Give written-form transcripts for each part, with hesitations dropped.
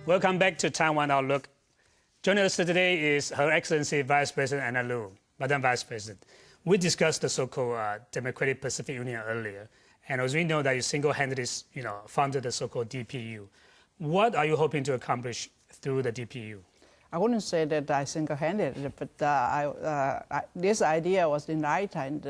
Welcome back to Taiwan Outlook. Joining us today is Her Excellency Vice President Anna Lu. Madam Vice President, we discussed the so-called Democratic Pacific Union earlier, and as we know that you single-handedly, founded the so-called DPU. What are you hoping to accomplish through the DPU? I wouldn't say that I single-handed, but this idea was enlightened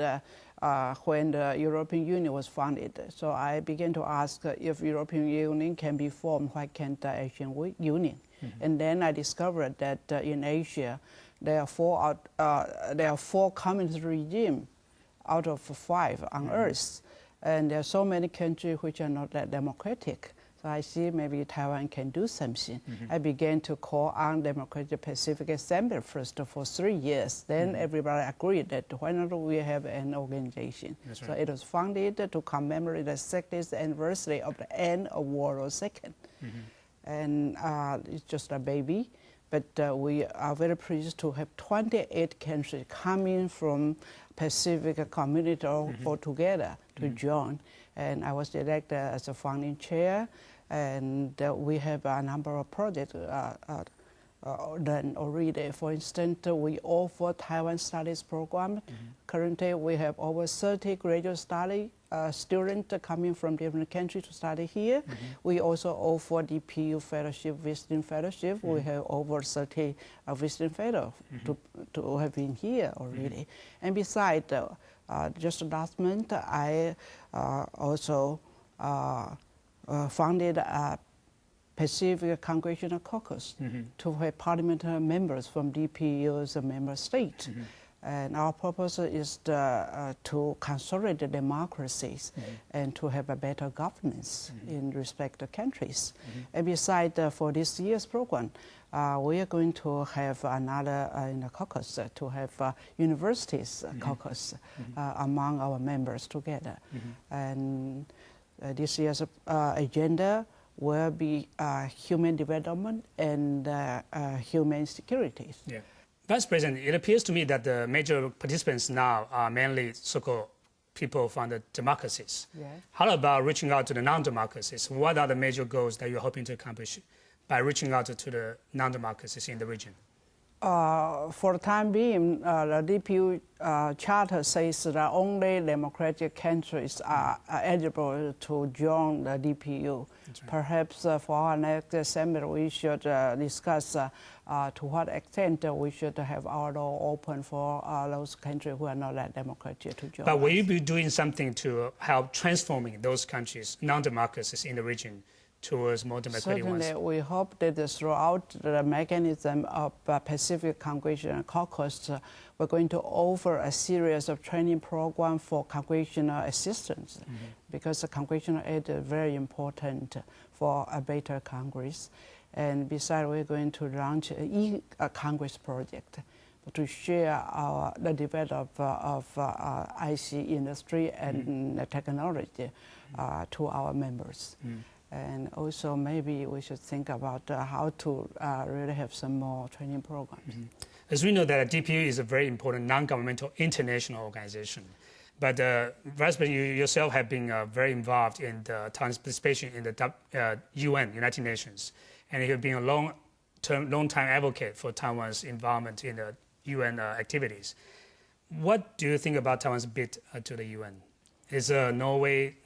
when the European Union was founded. So I began to ask if European Union can be formed, why can't the Asian Union? Mm-hmm. And then I discovered that in Asia, there are four communist regimes out of 5 on mm-hmm. Earth. And there are so many countries which are not that democratic. So I see maybe Taiwan can do something. Mm-hmm. I began to call on Democratic Pacific Assembly first for 3 years. Then mm-hmm. everybody agreed that why not we have an organization. That's right. So it was founded to commemorate the 60th anniversary of the end of World War II. Mm-hmm. And it's just a baby. But we are very pleased to have 28 countries coming from Pacific community mm-hmm. all together to mm-hmm. join. And I was elected as a founding chair, and we have a number of projects done already. For instance, we offer Taiwan Studies program. Mm-hmm. Currently, we have over 30 graduate study students coming from different countries to study here. Mm-hmm. We also offer DPU fellowship, visiting fellowship. Mm-hmm. We have over 30 visiting fellows mm-hmm. to have been here already. Mm-hmm. And besides, just last month, I also founded a Pacific Congressional Caucus mm-hmm. to have parliamentary members from DPU's member states. Mm-hmm. And our purpose is to consolidate the democracies mm-hmm. and to have a better governance mm-hmm. in respect to countries. Mm-hmm. And besides, for this year's program, we are going to have another in the caucus to have universities mm-hmm. caucus mm-hmm. Among our members together. Mm-hmm. And this year's agenda will be human development and human security. Yeah. Vice President, it appears to me that the major participants now are mainly so-called people from the democracies. Yeah. How about reaching out to the non-democracies? What are the major goals that you're hoping to accomplish by reaching out to the non-democracies in the region? For the time being, the DPU charter says that only democratic countries are eligible to join the DPU. Right. Perhaps for our next assembly, we should discuss to what extent we should have our door open for those countries who are not that democratic to join. But will you be doing something to help transforming those countries, non-democracies in the region, towards more democratic ones? Certainly, we hope that throughout the mechanism of Pacific Congressional Caucus, we're going to offer a series of training programs for congressional assistants, mm-hmm. because the congressional aid is very important for a better Congress. And besides, we're going to launch a Congress project to share the development of IC industry and mm-hmm. technology to our members. Mm-hmm. And also maybe we should think about how to really have some more training programs. Mm-hmm. As we know that DPU is a very important non-governmental international organization. But Vice President, you yourself have been very involved in the Taiwan's participation in the UN, United Nations. And you have been a long-time advocate for Taiwan's involvement in the UN activities. What do you think about Taiwan's bid to the UN? Is Norway,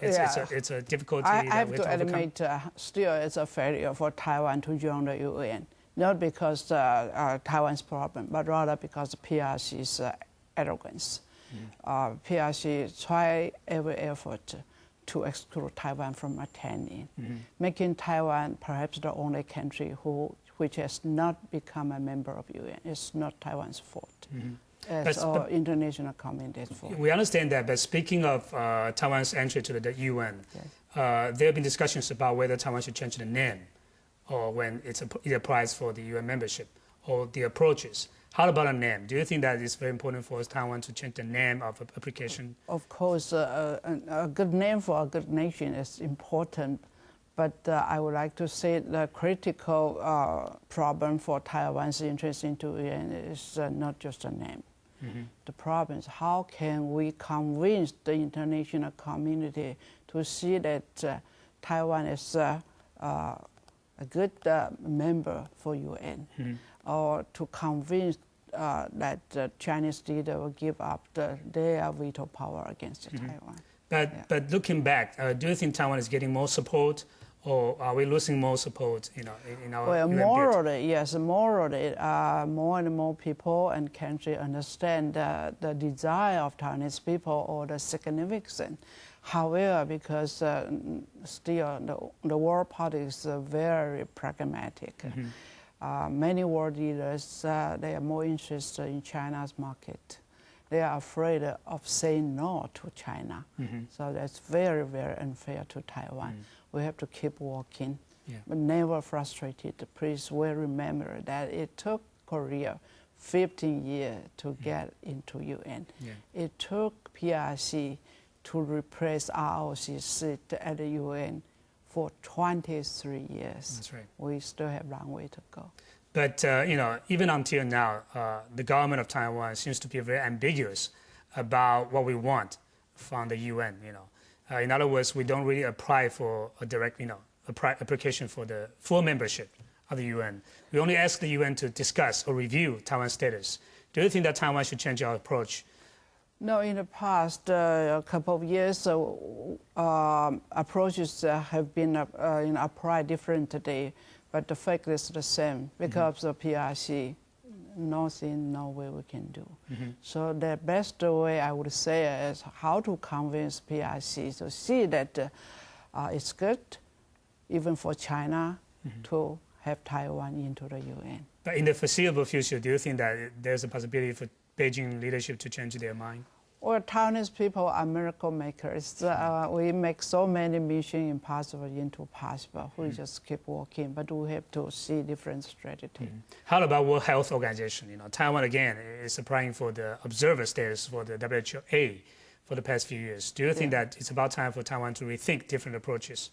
it's a difficulty. I have to admit, still it's a failure for Taiwan to join the UN. Not because Taiwan's problem, but rather because of PRC's arrogance. Mm-hmm. PRC tried every effort to exclude Taiwan from attending, mm-hmm. making Taiwan perhaps the only country which has not become a member of UN. It's not Taiwan's fault. Mm-hmm. But international community's fault. We understand that, but speaking of Taiwan's entry to the UN, yes. There have been discussions about whether Taiwan should change the name or when it applies for the UN membership or the approaches. How about a name? Do you think that it's very important for Taiwan to change the name of application? Of course, a good name for a good nation is important. But I would like to say the critical problem for Taiwan's interest into UN is not just a name. Mm-hmm. The problem is how can we convince the international community to see that Taiwan is a good member for UN, or to convince that the Chinese leader will give up their veto power against Taiwan. But looking back, do you think Taiwan is getting more support, or are we losing more support in our UN bid? Morally, yes, morally, more and more people and countries understand the desire of Taiwanese people or the significance. However, because still the world politics is very pragmatic. Many world leaders, they are more interested in China's market. They are afraid of saying no to China. So that's very, very unfair to Taiwan. We have to keep working, but never frustrated. Please well remember that it took Korea 15 years to get into UN. It took PRC to replace ROC's seat at the UN for 23 years. That's right. We still have a long way to go. But even until now, the government of Taiwan seems to be very ambiguous about what we want from the UN. In other words, we don't really apply for a direct, application for the full membership of the UN. We only ask the UN to discuss or review Taiwan's status. Do you think that Taiwan should change our approach? No, in the past couple of years, approaches have been applied differently, but the fact is the same. Because of PRC, nothing, no way we can do. So the best way I would say is how to convince PRC to see that it's good, even for China, to have Taiwan into the UN. But in the foreseeable future, do you think that there's a possibility for Beijing leadership to change their mind? Well, Taiwanese people are miracle makers. We make so many missions impossible into possible. We just keep working, but we have to see different strategy. How about World Health Organization? Taiwan again is applying for the observer status for the WHO for the past few years. Do you think that it's about time for Taiwan to rethink different approaches?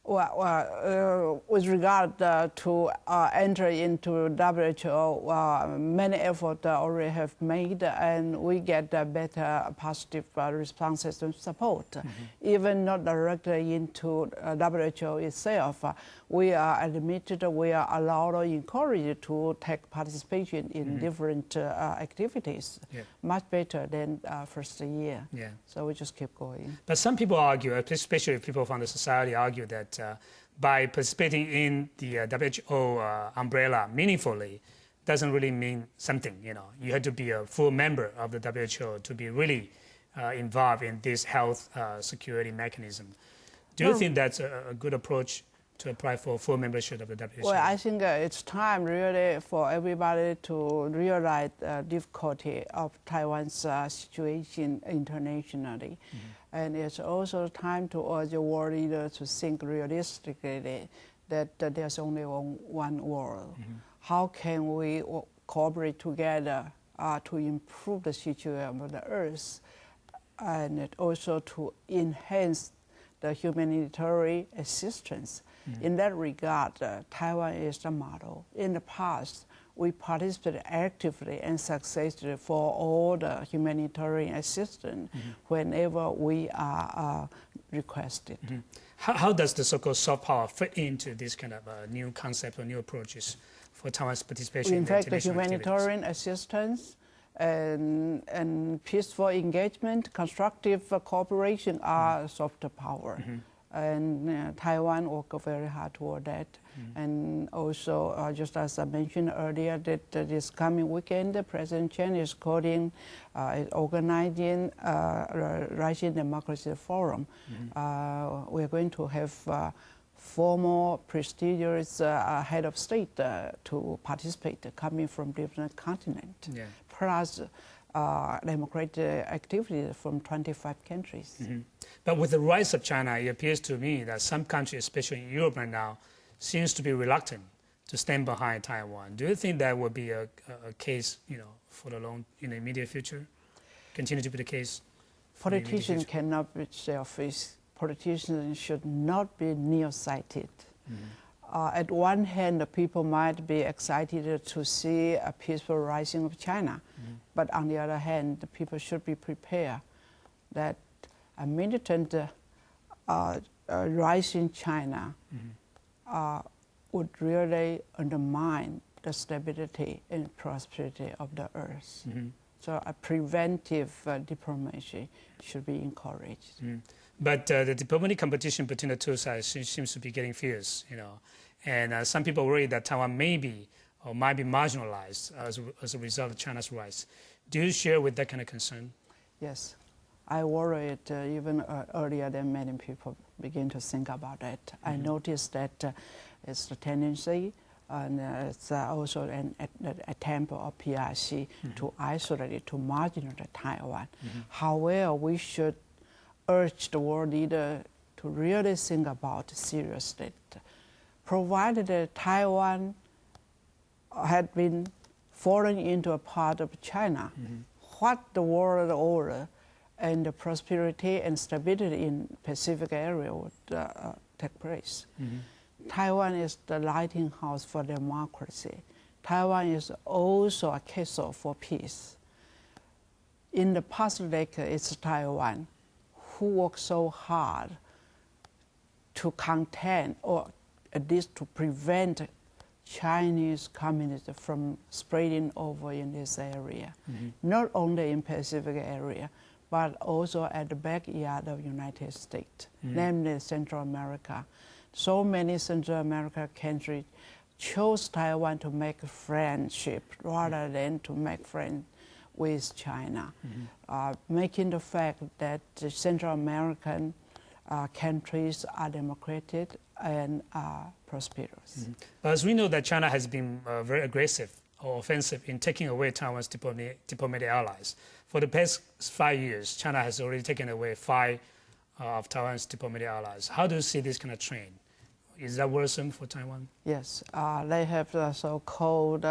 Well, with regard to enter into WHO, many efforts already have made, and we get better positive responses and support. Even not directly into WHO itself, we are admitted, we are allowed or encouraged to take participation in different activities, much better than first year. So we just keep going. But some people argue, especially people from the society, argue that by participating in the WHO umbrella meaningfully doesn't really mean something. You have to be a full member of the WHO to be really involved in this health security mechanism. Do you think that's a good approach to apply for full membership of the WHO? Well, I think it's time really for everybody to realize the difficulty of Taiwan's situation internationally. And it's also time to urge the world leaders to think realistically that there's only one world. How can we cooperate together to improve the situation of the earth, and also to enhance the humanitarian assistance? In that regard, Taiwan is the model. In the past, we participated actively and successfully for all the humanitarian assistance whenever we are requested. How does the so-called soft power fit into this kind of new concept or new approaches for Taiwan's participation in fact, international the humanitarian assistance and peaceful engagement, constructive cooperation are soft power. And Taiwan worked very hard toward that. And also, just as I mentioned earlier, that this coming weekend, President Chen is organizing a Rising Democracy Forum. We're going to have 4 more prestigious head of state to participate, coming from different continents, plus democratic activities from 25 countries. But with the rise of China, it appears to me that some countries, especially in Europe right now, seems to be reluctant to stand behind Taiwan. Do you think that will be a case, for the immediate future? Continue to be the case? Politicians cannot be selfish. Politicians should not be nearsighted. At one hand, the people might be excited to see a peaceful rising of China, but on the other hand, the people should be prepared that a militant rise in China would really undermine the stability and prosperity of the earth. So a preventive diplomacy should be encouraged. But the diplomatic competition between the two sides seems to be getting fierce, and some people worry that Taiwan may be or might be marginalized as a result of China's rise. Do you share with that kind of concern? Yes, I worry it even earlier than many people begin to think about it. I noticed that it's a tendency and it's also an attempt of PRC to isolate it, to marginalize Taiwan. However, we should urge the world leader to really think about seriously. Provided that Taiwan had been fallen into a part of China, what the world order and the prosperity and stability in Pacific area would take place. Taiwan is the lighthouse for democracy. Taiwan is also a castle for peace. In the past decade, it's Taiwan who worked so hard to contain or at least to prevent Chinese communism from spreading over in this area, not only in Pacific area, but also at the backyard of United States, namely Central America. So many Central American countries chose Taiwan to make friendship rather than to make friends with China, making the fact that the Central American countries are democratic and prosperous. As we know that China has been very aggressive or offensive in taking away Taiwan's diplomatic allies. For the past 5 years, China has already taken away 5 of Taiwan's diplomatic allies. How do you see this kind of trend? Is that worrisome for Taiwan? Yes, they have the so-called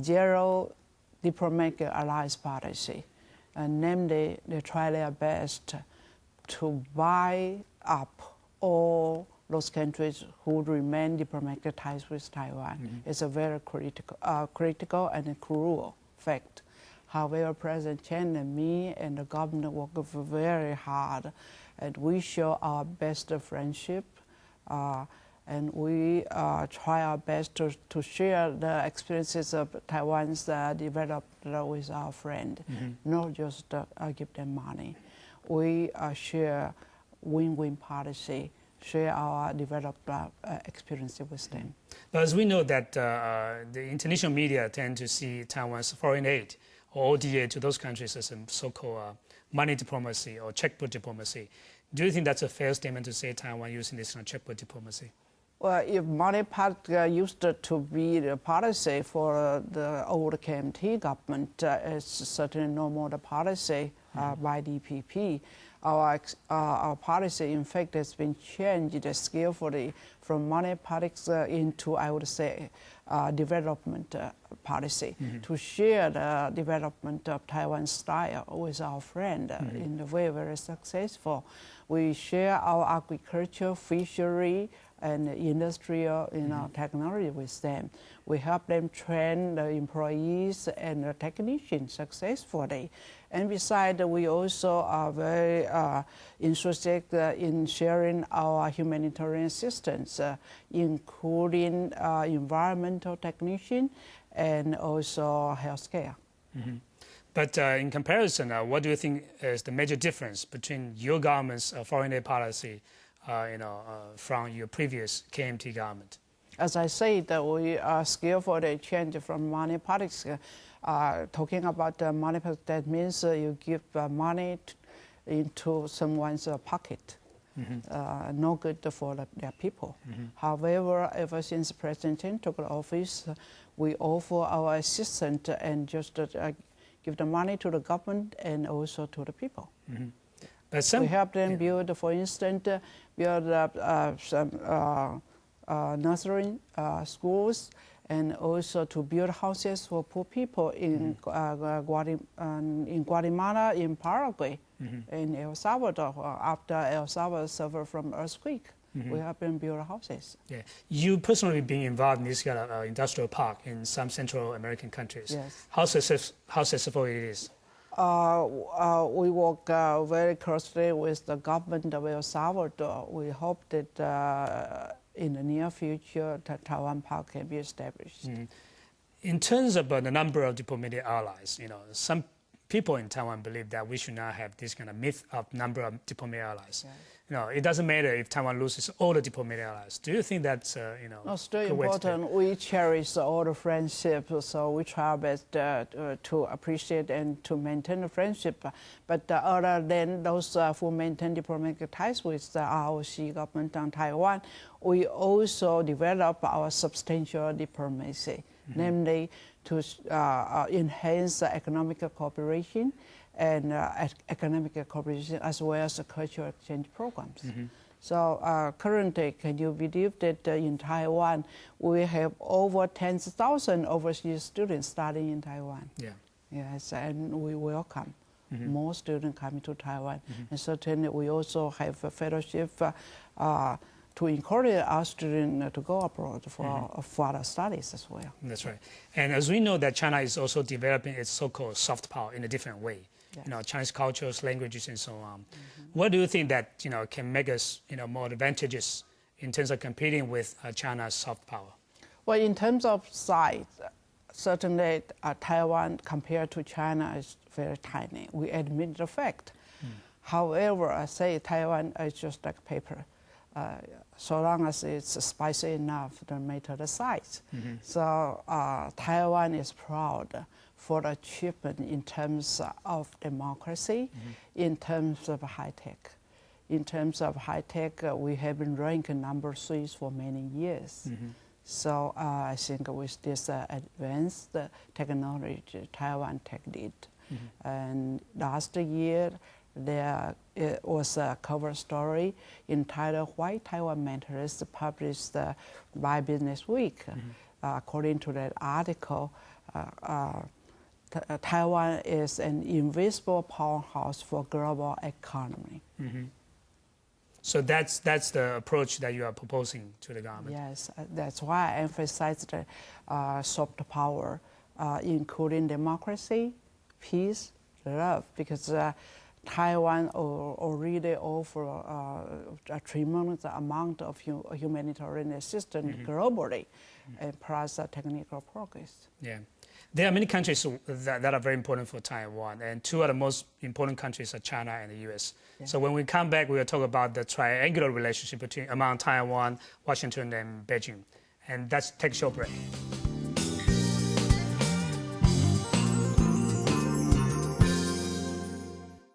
zero diplomatic allies policy. Namely, they try their best to buy up all those countries who remain diplomatic ties with Taiwan. It's a very critical and a cruel fact. However, President Chen and me and the government work very hard, and we show our best friendship, and we try our best to share the experiences of Taiwan's development with our friend, not just give them money. We share win-win policy, share our developed experience with them. But as we know that the international media tend to see Taiwan's foreign aid or ODA to those countries as a so-called money diplomacy or checkbook diplomacy. Do you think that's a fair statement to say Taiwan using this kind of checkbook diplomacy? Well, if money used to be the policy for the old KMT government, it's certainly no more the policy by DPP. Our policy, in fact, has been changed skillfully from money politics into, I would say, development policy, to share the development of Taiwan style with our friend in a way very successful. We share our agriculture, fishery, and industrial technology with them. We help them train the employees and the technicians successfully. And besides, we also are very interested in sharing our humanitarian assistance, including environmental technician and also healthcare. But in comparison, what do you think is the major difference between your government's foreign aid policy from your previous KMT government? As I said, we are skillfully change from money politics. Talking about money politics, that means you give money into someone's pocket. No good for their people. However, ever since President Chen took the office, we offer our assistance and just give the money to the government and also to the people. We help them build, for instance, build some nursery schools, and also to build houses for poor people in Guatemala, in Paraguay, in El Salvador. After El Salvador suffered from earthquake, we help them build houses. Yeah, you personally been involved in this kind of industrial park in some Central American countries. Yes. How successful it is? We work very closely with the government of El Salvador. We hope that in the near future, Taiwan Power can be established. In terms of the number of diplomatic allies, some people in Taiwan believe that we should not have this kind of myth of number of diplomatic allies. It doesn't matter if Taiwan loses all the diplomatic allies. Do you think that's, No, still important. We cherish all the friendship, so we try our best to appreciate and to maintain the friendship. But other than those who maintain diplomatic ties with the ROC government on Taiwan, we also develop our substantial diplomacy, namely to enhance economic cooperation and economic cooperation as well as cultural exchange programs. So currently, can you believe that in Taiwan, we have over 10,000 overseas students studying in Taiwan? Yes, and we welcome more students coming to Taiwan. And certainly, we also have a fellowship to encourage our students to go abroad for further studies as well. That's right. And as we know that China is also developing its so-called soft power in a different way. Chinese cultures, languages, and so on. What do you think that can make us more advantageous in terms of competing with China's soft power? Well, in terms of size, certainly Taiwan compared to China is very tiny. We admit the fact. However, I say Taiwan is just like paper. So long as it's spicy enough, don't matter the size. So Taiwan is proud for the achievement in terms of democracy, in terms of high tech. In terms of high tech, we have been ranked number 3 for many years. So I think with this advanced technology, Taiwan tech lead. And last year, there was a cover story entitled "Why Taiwan Matters," published by Business Week. According to that article, Taiwan is an invisible powerhouse for global economy. So that's the approach that you are proposing to the government. Yes, that's why I emphasize the soft power, including democracy, peace, love, because Taiwan already offers a tremendous amount of humanitarian assistance globally, and plus technical progress. There are many countries that are very important for Taiwan, and 2 of the most important countries are China and the U.S. So when we come back, we will talk about the triangular relationship among Taiwan, Washington, and Beijing. And that's take a short break.